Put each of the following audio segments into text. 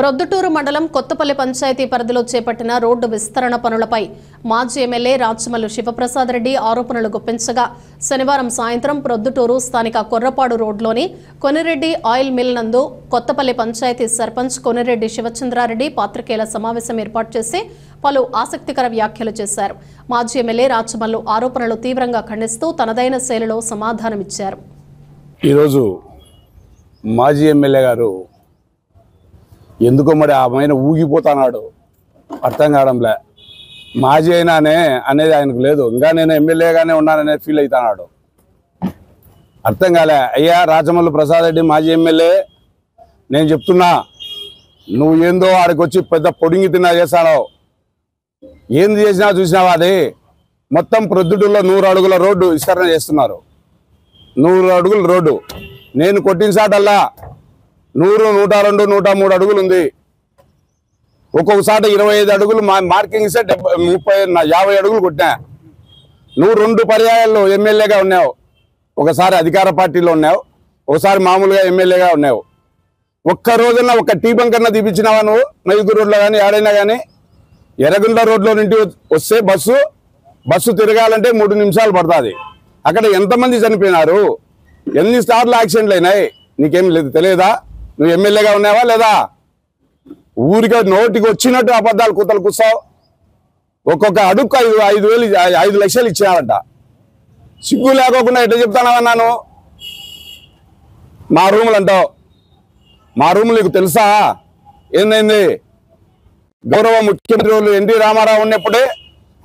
ప్రొద్దుటూరు మండలం కొత్తపల్లి పంచాయతీ పరిధిలో చేపట్టిన రోడ్డు విస్తరణ పనులపై మాజీ ఎమ్మెల్యే రాచమల్లు శివప్రసాద్ రెడ్డి ఆరోపణలు గుప్పించగా శనివారం సాయంత్రం ప్రొద్దుటూరు స్థానిక కొర్రపాడు రోడ్లోని కొనిరెడ్డి ఆయిల్ మిల్ నందు కొత్తపల్లి పంచాయతీ సర్పంచ్ కొనిరెడ్డి శివచంద్రారెడ్డి పాత్రికేయుల సమావేశం ఏర్పాటు చేసి పలు ఆసక్తికర వ్యాఖ్యలు చేశారు. మాజీ ఎమ్మెల్యే రాచమల్లు ఆరోపణలు తీవ్రంగా ఖండిస్తూ తనదైన శైలిలో సమాధానమిచ్చారు. ఈరోజు మాజీ ఎమ్మెల్యే గారు ఎందుకో మరి ఆయన ఊగిపోతున్నాడు, అర్థం కావడంలే. మాజీ అయినానే అనేది ఆయనకు లేదు, ఇంకా నేను ఎమ్మెల్యేగానే ఉన్నాననే ఫీల్ అవుతున్నాడు. అర్థం కాలే. అయ్యా రాచమల్లు ప్రసాద్ రెడ్డి మాజీ ఎమ్మెల్యే, నేను చెప్తున్నా, నువ్వు ఏందో ఆడికి వచ్చి పెద్ద పొడింగి తిన్నా చేస్తాను. ఏంది చేసినా చూసినావా? అది మొత్తం ప్రొద్దుటూరులో 100 అడుగుల రోడ్డు విస్తరణ చేస్తున్నారు. 100 అడుగుల రోడ్డు నేను కొట్టిన సాటల్లా 100, 102, 103 అడుగులు ఉంది. ఒక్కొక్కసారి 25 అడుగులు మార్కింగ్ ఇస్తే 30, 50 అడుగులు కొట్టా. నువ్వు 2 పర్యాయాల్లో ఎమ్మెల్యేగా ఉన్నావు. ఒకసారి అధికార పార్టీలో ఉన్నావు, ఒకసారి మామూలుగా ఎమ్మెల్యేగా ఉన్నావు. ఒక్క రోజున ఒక్క టీ బంక్ కన్నా తీపించినావా నువ్వు? నైదుగు రోడ్లో కానీ ఆడైనా కానీ. ఎర్రగుంట రోడ్లో నుండి వస్తే బస్సు తిరగాలంటే 3 నిమిషాలు పడుతుంది. అక్కడ ఎంతమంది చనిపోయినారు, ఎన్ని సార్లు యాక్సిడెంట్లు అయినాయి, నీకేం లేదు తెలియదా? నువ్వు ఎమ్మెల్యేగా ఉన్నావా లేదా? ఊరికే నోటికి వచ్చినట్టు అబద్ధాలు కూతలు కూస్తావు. ఒక్కొక్క అడుక్కు 5 లక్షలు ఇచ్చినారంట. సిగ్గు లేకోకుండా ఎట్లా చెప్తానన్నాను? మా రూములు అంటావు. మా రూములు నీకు తెలుసా? ఏందైంది? గౌరవ ముఖ్యమంత్రి ఎన్టీ రామారావు ఉన్నప్పుడే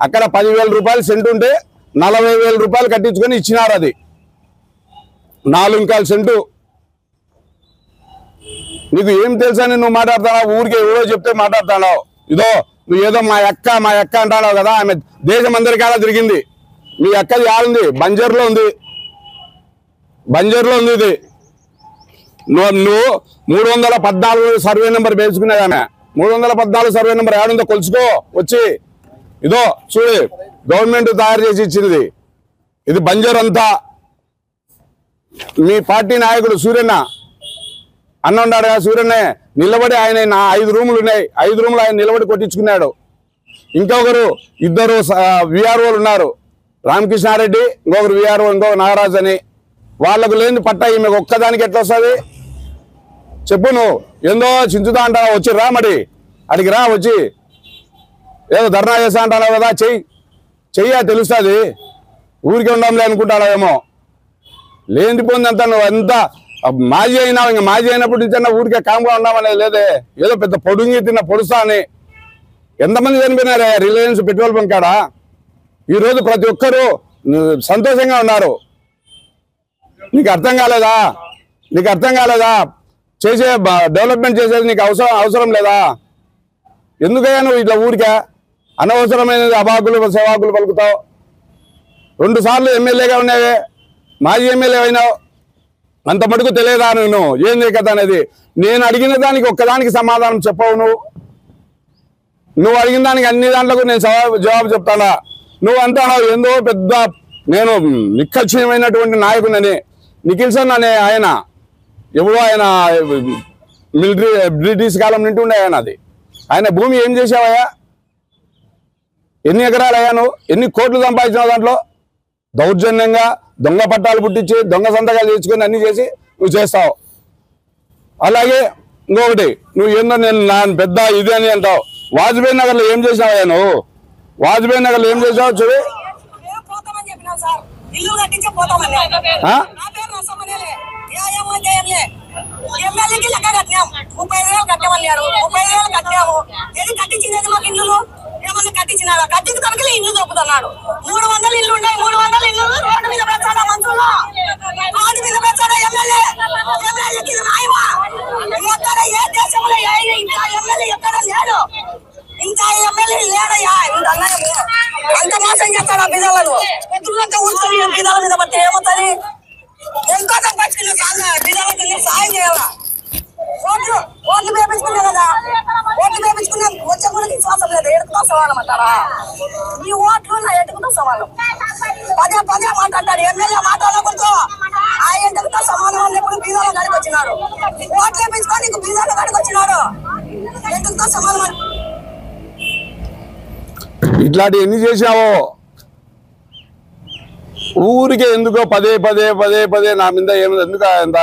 అక్కడ 10,000 రూపాయలు సెంటు ఉంటే 40,000 రూపాయలు కట్టించుకొని ఇచ్చినారు. అది 4 సెంటు. నీకు ఏం తెలుసని నువ్వు మాట్లాడుతున్నావు? ఊరికే ఎవరో చెప్తే మాట్లాడుతున్నావు. ఇదో నువ్వు ఏదో మా అక్క అంటున్నావు కదా. ఆమె దేశం అందరికాలా తిరిగింది. మీ అక్కది ఆడుంది, బంజర్లో ఉంది. ఇది నువ్వు 314 సర్వే నెంబర్ వేసుకునేది. ఆమె 314 సర్వే నెంబర్ ఏడుందో కొలుసుకో వచ్చి. ఇదో చూడు, గవర్నమెంట్ తయారు చేసి ఇచ్చింది. ఇది బంజర్ అంతా. మీ పార్టీ నాయకుడు సూర్యన్న అన్న ఉన్నాడు కదా, సూర్యన్నే నిలబడి ఆయన 5 రూములు ఉన్నాయి. 5 రూములు ఆయన నిలబడి కొట్టించుకున్నాడు. ఇంకొకరు 2 విఆర్ఓలు ఉన్నారు, రామకృష్ణారెడ్డి, ఇంకొకరు విఆర్ఓ, ఇంకొక నాగరాజ్ అని. వాళ్ళకు లేని పట్టా ఈమెకు ఒక్కదానికి ఎట్లా వస్తుంది చెప్పు? నువ్వు ఏందో చించుతా అంటావు. వచ్చి రా, మరి అడిగి రా, వచ్చి ఏదో ధర్నా చేస్తా అంటావు కదా. చెయ్య తెలుస్తుంది. ఊరికే ఉండంలే అనుకుంటాడేమో. లేనిపోయిందంతా నువ్వు అంతా మాజీ అయినావు. ఇంకా మాజీ అయినప్పటి నుంచి ఊరికే కామ్గా ఉన్నామనేది లేదే. ఏదో పెద్ద పొడుంగి తిన్న పొడుస్తా అని. ఎంతమంది చనిపోయినారే రిలయన్స్ పెట్రోల్ బంక్ కాడ. ఈరోజు ప్రతి ఒక్కరూ సంతోషంగా ఉన్నారు. నీకు అర్థం కాలేదా? చేసే డెవలప్మెంట్ చేసేది నీకు అవసరం లేదా? ఎందుకయ్యా నువ్వు ఇట్లా ఊరికే అనవసరమైనది అబాకులు సేవాకులు పలుకుతావు? 2 సార్లు ఎమ్మెల్యేగా ఉన్నావే, మాజీ ఎమ్మెల్యే అయినావు. అంత మటుకు తెలియదా నేను ఏంది కదా అనేది? నేను అడిగిన దానికి ఒక్కదానికి సమాధానం చెప్పవు. నువ్వు అడిగిన దానికి అన్ని దాంట్లకు నేను జవాబు చెప్తానా? నువ్వు అంటావు ఏందో పెద్ద నేను నిక్కచ్చినమైనటువంటి నాయకునని. నిఖిల్సన్ అనే ఆయన ఎప్పుడో ఆయన బ్రిటిష్ కాలం నుండి ఉండే ఆయన. అది ఆయన భూమి ఏం చేసావయ్యా? ఎన్ని ఎకరాలు అయ్యా? నువ్వు ఎన్ని కోట్లు సంపాదించినావు? దాంట్లో దౌర్జన్యంగా దొంగ పట్టాలు పుట్టించి దొంగ సంతకాలు తెచ్చుకొని అన్ని చేసి నువ్వు చేస్తావు. అలాగే ఇంకొకటి, నువ్వు ఏందో నేను నా పెద్ద ఇది అని అంటావు. వాజ్పేయి నగర్లో ఏం చేసావయ్యా నువ్వు? వాజ్పేయి నగర్లో ఏం చేసావు చూడు. కట్టించినాడు కట్టించి తనకి ఇల్లు చూపుతున్నాడు. 300 ఇల్లు ఉన్నాయి, 300 ఇల్లు రోడ్డు మీద పెంచాడా? మనుషులు రోడ్డు మీద పెంచాడా? ఎమ్మెల్యేకి రాయమా? ఎక్కడ ఏ దేశంలో ఇంకా ఎమ్మెల్యే ఎక్కడ లేడు. ఇంకా ఎమ్మెల్యే లేడయ్యా. అంత మోసం చేస్తాడా బిడ్డలను? ఎదురుంటే ఊరుకొని బిడ్డల మీద పడితే ఏమవుతుంది? ఎంతో సంపాదించిన బిడ్డలకి సాయం చేయాలా? ఓట్లు వేపించుకున్నా కదా, ఓట్లు వేపించుకున్నా వచ్చే కూడా విశ్వాసం లేదు. ఎడుకుతో సవాలం అంటారా? ఈ ఓట్లు నా ఎడుకుతో సవాలం. పదే మాట్లాడతాడు ఎమ్మెల్యే మాట్లాడకూడదు. ఆ ఎడుకుతో సమానం అన్నప్పుడు బీదాల గడికి వచ్చినాడు. ఓట్లు వేపించుకొని నీకు బీదాల గడికి వచ్చినాడు. సంబంధం ఇట్లాంటి ఎన్ని చేసినావో ఊరికే ఎందుకో పదే పదే పదే పదే నా మీద ఏమి ఎందుకు ఎంత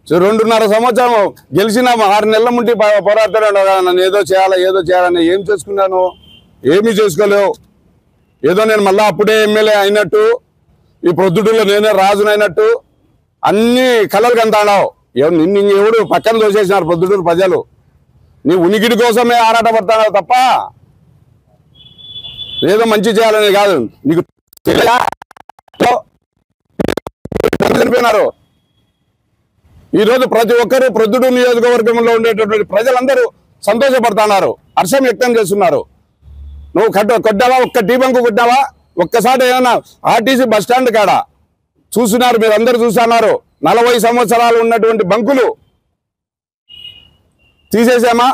2.5 సంవత్సరం గెలిచిన 6 నెలల ముందు పోరాడుతూనే ఉండవు కదా, నన్ను ఏదో చేయాలని ఏం చేసుకున్నాను? ఏమీ చేసుకోలేవు. ఏదో నేను మళ్ళీ అప్పుడే ఎమ్మెల్యే అయినట్టు, ఈ ప్రొద్దుటూరులో నేనే రాజునైనట్టు అన్ని కళలు కంటాడావు. నిన్ను ఎవడు పక్కన దోసేసినారు ప్రొద్దుటూరు ప్రజలు. నీ ఉనికిడి కోసమే ఆరాటపడతావు తప్ప ఏదో మంచి చేయాలని కాదు. నీకు చనిపోయినారు. ఈరోజు ప్రతి ఒక్కరూ ప్రొద్దుటూరు నియోజకవర్గంలో ఉండేటటువంటి ప్రజలందరూ సంతోషపడుతున్నారు, హర్షం వ్యక్తం చేస్తున్నారు. నువ్వు కొట్టావా? ఒక్క టీ బంకు కొట్టావా? ఒక్కసారి ఏమన్నా ఆర్టీసీ బస్టాండ్ కాడ చూస్తున్నారు, మీరు అందరూ చూస్తున్నారు. 40 సంవత్సరాలు ఉన్నటువంటి బంకులు తీసేసామా?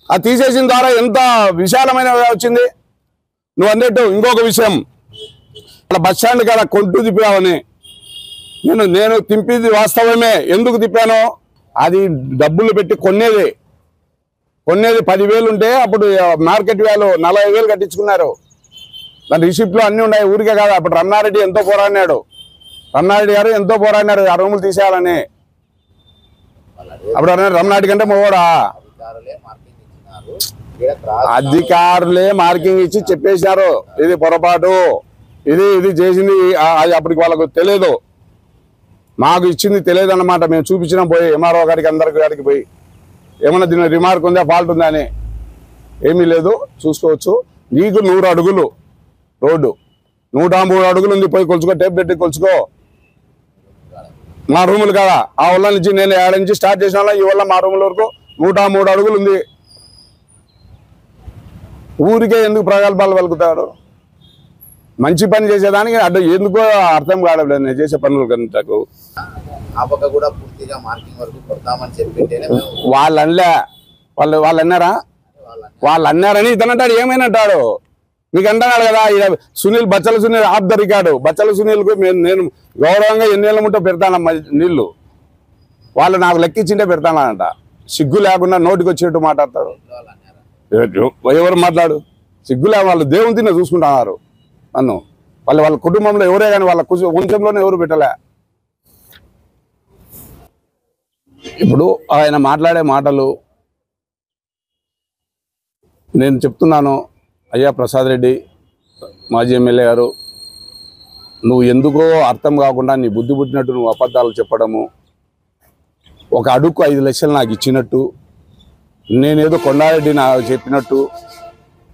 ఆ తీసేసిన ద్వారా ఎంత విశాలమైన వచ్చింది. నువ్వు అన్నట్టు ఇంకొక విషయం, అలా బస్టాండ్ కాడ కొంటూ తిప్పావని. నేను తిప్పింది వాస్తవమే. ఎందుకు తిప్పానో, అది డబ్బులు పెట్టి కొనేది 10,000 ఉంటే అప్పుడు మార్కెట్ వాల్యూ 40,000 కట్టించుకున్నారు. దాని రిసిప్ట్లు అన్నీ ఉన్నాయి. ఊరికే కాదు, అప్పుడు రమణారెడ్డి ఎంతో పోరాడినాడు. రమణారెడ్డి గారు ఎంతో పోరాడినారు ఆ రూములు తీసేయాలని. అప్పుడు అన్నాడు రమణారెడ్డి కంటే మొగోడా? అధికారులే మార్కింగ్ ఇచ్చి చెప్పేసినారు, ఇది పొరపాటు, ఇది చేసింది. అది అప్పటికి వాళ్ళకు తెలియదు, మాకు ఇచ్చింది తెలియదు అన్నమాట. మేము చూపించినాం పోయి ఎంఆర్ఓ గారికి అందరికి పోయి, ఏమన్నా దీని రిమార్క్ ఉందా, ఫాల్ట్ ఉందా అని. ఏమీ లేదు, చూసుకోవచ్చు. నీకు 100 అడుగులు రోడ్డు, 103 అడుగులు ఉంది. పోయి కొలుచుకో, టేప్ పెట్టి కొలుచుకో. మా రూములు కదా, ఆ వల్ల నుంచి నేను ఏడ నుంచి స్టార్ట్ చేసిన వాళ్ళ ఈ వల్ల మా రూముల వరకు 103 అడుగులు ఉంది. ఊరికే ఎందుకు ప్రగల్భాలు పలుకుతాడు? మంచి పని చేసేదానికి అడ్డు ఎందుకో అర్థం కావట్లేదు నేను చేసే పనులు కంటకు. వాళ్ళు అన్నారా? వాళ్ళు అన్నారని ఇతను అంటాడు. ఏమైనా అంటాడు? మీకు అంటున్నాడు కదా, బచ్చల సునీల్ ఆఫ్ ద రికార్డు. బచ్చల సునీల్కు నేను గౌరవంగా ఎన్నేళ్ళ ముంటో పెడతానమ్మా నీళ్లు. వాళ్ళు నాకు లెక్కించింటే పెడతానంట. సిగ్గు లేకుండా నోటికి వచ్చేట్టు మాట్లాడతాడు. ఎవరు మాట్లాడు? సిగ్గు లేక వాళ్ళు దేవునిని చూసుకుంటున్నారు నన్ను. వాళ్ళ కుటుంబంలో ఎవరే కానీ వాళ్ళ వంశంలోనే ఎవరు పెట్టలే. ఇప్పుడు ఆయన మాట్లాడే మాటలు నేను చెప్తున్నాను. అయ్యా ప్రసాద్ రెడ్డి మాజీ ఎమ్మెల్యే గారు, నువ్వు ఎందుకో అర్థం కాకుండా నీ బుద్ధి పుట్టినట్టు నువ్వు అబద్ధాలు చెప్పడము, ఒక అడుగు 5 లక్షలు నాకు ఇచ్చినట్టు, నేనేదో కొండారెడ్డి నాకు చెప్పినట్టు,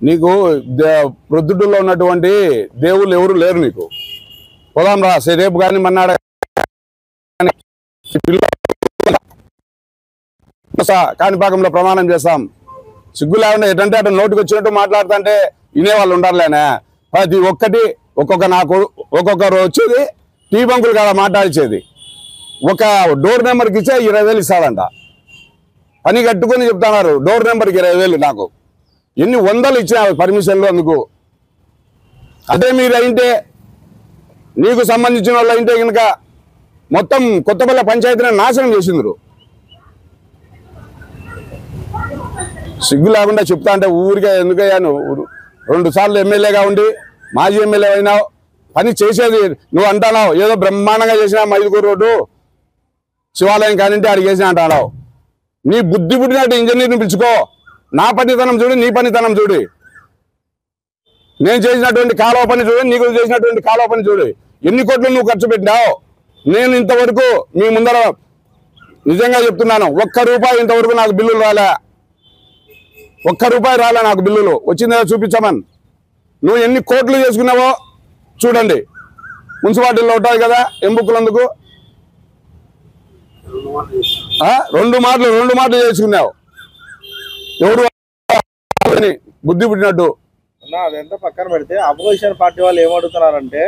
నీకు ప్రొద్దుటూరులో ఉన్నటువంటి దేవుళ్ళు ఎవరు లేరు నీకు. పోదాం రా రేపు కానీ మన్నాడ కాణిపాకంలో ప్రమాణం చేస్తాం. సిగ్గు లేకుండా ఎటంటే అటు నోటికి వచ్చినట్టు మాట్లాడుతుంటే వినేవాళ్ళు ఉండాలిలేనా? ప్రతి ఒక్కటి ఒక్కొక్కరు వచ్చేది టీ బంకులు కాడ మాట్లాడిచేది. ఒక డోర్ నెంబర్కి ఇచ్చే 20,000 ఇస్తాడంట. పని కట్టుకొని చెప్తున్నారు డోర్ నెంబర్కి 20,000. నాకు ఎన్ని వందలు ఇచ్చినా పర్మిషన్లు అందుకు. అదే మీరు అయింటే, నీకు సంబంధించిన వాళ్ళు అయింటే కనుక మొత్తం కొత్తపల్లి పంచాయతీని నాశనం చేసిండ్రు. సిగ్గు లేకుండా చెప్తా అంటే ఊరికే ఎందుకయ్యా? నువ్వు 2 సార్లు ఎమ్మెల్యేగా ఉండి మాజీ ఎమ్మెల్యే అయినావు. పని చేసేది నువ్వు అంటున్నావు, ఏదో బ్రహ్మాండంగా చేసినా 5 రోడ్డు శివాలయం కానింటే అడిగి చేసినా అంటున్నావు. నీ బుద్ధి పుట్టినట్టు ఇంజనీర్ని పిలుచుకో. నా పనితనం చూడు, నీ పనితనం చూడు. నేను చేసినటువంటి కాలువ పని చూడు, నీకు చేసినటువంటి కాలువ పని చూడు. ఎన్ని కోట్లు నువ్వు ఖర్చు పెట్టినావు. నేను ఇంతవరకు మీ ముందర నిజంగా చెప్తున్నాను, ₹1 ఇంతవరకు నాకు బిల్లులు రాలే. ₹1 రాలే నాకు బిల్లులు. వచ్చిందా చూపించమని. నువ్వు ఎన్ని కోట్లు చేసుకున్నావో చూడండి. మున్సిపాలిటీలో ఉంటాయి కదా ఎంబుక్కులందుకు. 2 మాటలు చేసుకున్నావు. ఎవరు బుద్ధి పుట్టినట్టు. అదంతా పక్కన పెడితే అపోజిషన్ పార్టీ వాళ్ళు ఏమడుగుతున్నారంటే,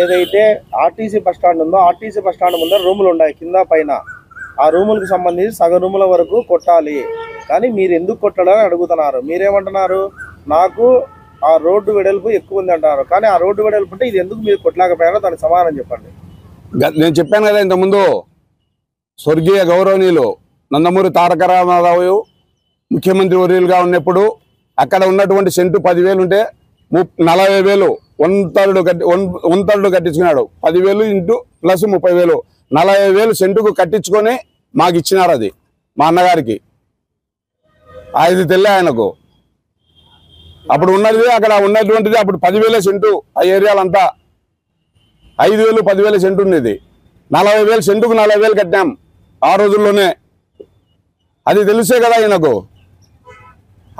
ఏదైతే ఆర్టీసీ బస్ స్టాండ్ ఉందో ఆర్టీసీ బస్ స్టాండ్ ముందర రూములు ఉన్నాయి కింద పైన. ఆ రూములకు సంబంధించి సగం రూముల వరకు కొట్టాలి, కానీ మీరు ఎందుకు కొట్టాలని అడుగుతున్నారు. మీరేమంటున్నారు? నాకు ఆ రోడ్డు వెడల్పు ఎక్కువ ఉంది అంటున్నారు. కానీ ఆ రోడ్డు వెడల్పు ఉంటే ఇది ఎందుకు మీరు కొట్టలేకపోయారో దానికి సమాధానం చెప్పండి. నేను చెప్పాను కదా ఇంతకుముందు, స్వర్గీయ గౌరవనీయులు నందమూరి తారక రామారావు ముఖ్యమంత్రి వర్యులుగా ఉన్నప్పుడు అక్కడ ఉన్నటువంటి సెంటు 10,000 ఉంటే 40,000 వన్ థర్డ్ కట్టించుకున్నాడు. 10,000 ఇంటూ ప్లస్ 30,000 40,000 సెంటుకు కట్టించుకొని మాకు ఇచ్చినారు. అది మా అన్నగారికి అది తెల్ల ఆయనకు అప్పుడు ఉన్నది. అక్కడ ఉన్నటువంటిది అప్పుడు 10,000 సెంటు. ఆ ఏరియాలంతా 5,000 10,000 సెంటు ఉండేది. 40,000 సెంటుకు 40,000 కట్టాం ఆ రోజుల్లోనే. అది తెలుసే కదా ఆయనకు.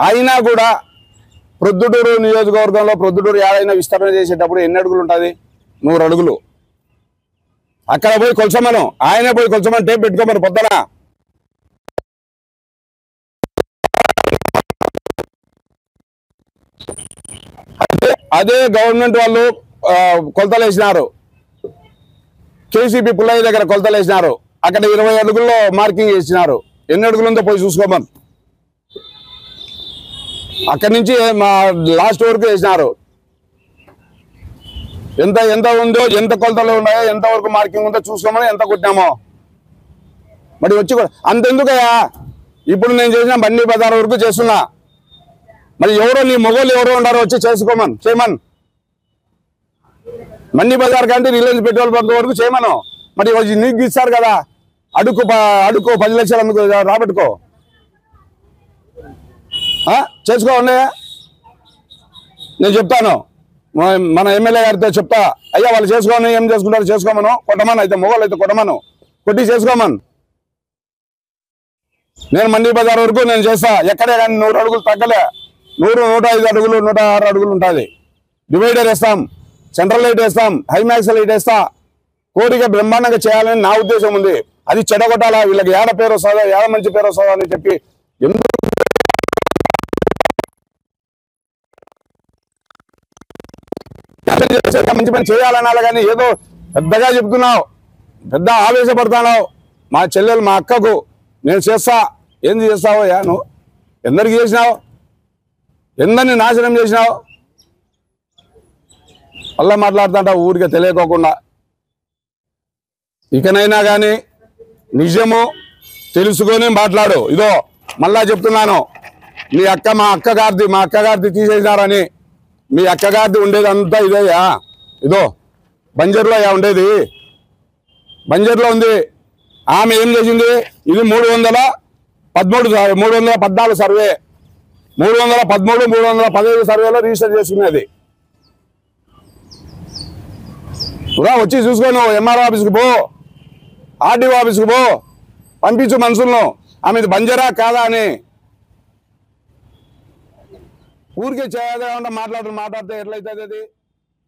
అయినా కూడా ప్రొద్దుటూరు నియోజకవర్గంలో ప్రొద్దుటూరు ఏదైనా విస్తరణ చేసేటప్పుడు ఎన్ని అడుగులు ఉంటుంది? 100 అడుగులు. అక్కడ పోయి కొలచమను, ఆయనే పోయి కొలచమని టేప్ పెట్టుకోమని పొద్దున. అదే గవర్నమెంట్ వాళ్ళు కొలతలు వేసినారు. కేసీపీ పుల్లయ్య దగ్గర కొలతలు వేసినారు. అక్కడ 20 అడుగుల్లో మార్కింగ్ వేసినారు. ఎన్ని అడుగులు ఉందో పోయి చూసుకోమని. అక్కడి నుంచి మా లాస్ట్ వరకు వేసినారు. ఎంత ఎంత ఉందో, ఎంత కొలతలు ఉన్నాయో, ఎంతవరకు మార్కింగ్ ఉందో చూసుకోమని ఎంత కొట్టినామో. మరి వచ్చి కూడా అంతెందుకయ్యా, ఇప్పుడు నేను చేసిన బండి బజార్ వరకు చేస్తున్నా. మరి ఎవరో నీ మొగోళ్ళు ఎవరో ఉన్నారో వచ్చి చేసుకోమని చేయమని. మండి బజార్ కంటే రిలయన్స్ పెట్రోల్ బంక్ వరకు చేయమను. మరి నీకు ఇస్తారు కదా, అడుకో 10 లక్షలు అందుకు రాబట్టుకో, చేసుకో. ఉన్నాయా? నేను చెప్తాను మన ఎమ్మెల్యే గారితో చెప్తా. అయ్యా వాళ్ళు చేసుకోమని, ఏం చేసుకుంటారో చేసుకోమను, కొట్టమను. అయితే మొగోళ్ళు అయితే కొట్టమను, కొట్టి చేసుకోమను. నేను మండి బజార్ వరకు నేను చేస్తా. ఎక్కడే కానీ 100 అడుగులు తగ్గలే. 100, 105 అడుగులు, 106 అడుగులు ఉంటుంది. డివైడర్ వేస్తాం, సెంట్రల్ లైట్ వేస్తాం, హైమాక్స్ లైట్ వేస్తా. కోరిక బ్రహ్మాండంగా చేయాలని నా ఉద్దేశం ఉంది. అది చెడగొట్టాలా, వీళ్ళకి ఏడ పేరు వస్తుందో, ఏడ మంచి పేరు వస్తుందో అని చెప్పి ఎందుకు మంచి పని చేయాలనాలి. కానీ ఏదో పెద్దగా చెప్తున్నావు, పెద్ద ఆవేశపడుతున్నావు. మా చెల్లెలు మా అక్కకు నేను చేస్తా. ఏంది చేస్తావో యా? నువ్వు ఎందరికి చేసినావు? ఎందరిని నాశనం చేసినావు? మళ్ళా మాట్లాడుతుంటావు ఊరికే తెలియకోకుండా. ఇకనైనా కానీ నిజము తెలుసుకొని మాట్లాడు. ఇదో మళ్ళా చెప్తున్నాను, మా అక్కగారిది తీసేసినారని. మీ అక్కగారిది ఉండేదంతా ఇదేయా? ఇదో బంజర్లో ఉండేది, బంజర్లో ఉంది. ఆమె ఏం చేసింది? ఇది 314 సర్వే, 313, 315 సర్వేలో రిజిస్టర్ చేసుకునేది. వచ్చి చూసుకో. నువ్వు ఎంఆర్ఓ ఆఫీస్కి పో, ఆర్డీఓ ఆఫీస్కి పో, పంపించు మనుషులను. ఆమెది బంజరా కాదా అని. ఊరికే చేయకుండా మాట్లాడితే ఎట్లయితుంది అది?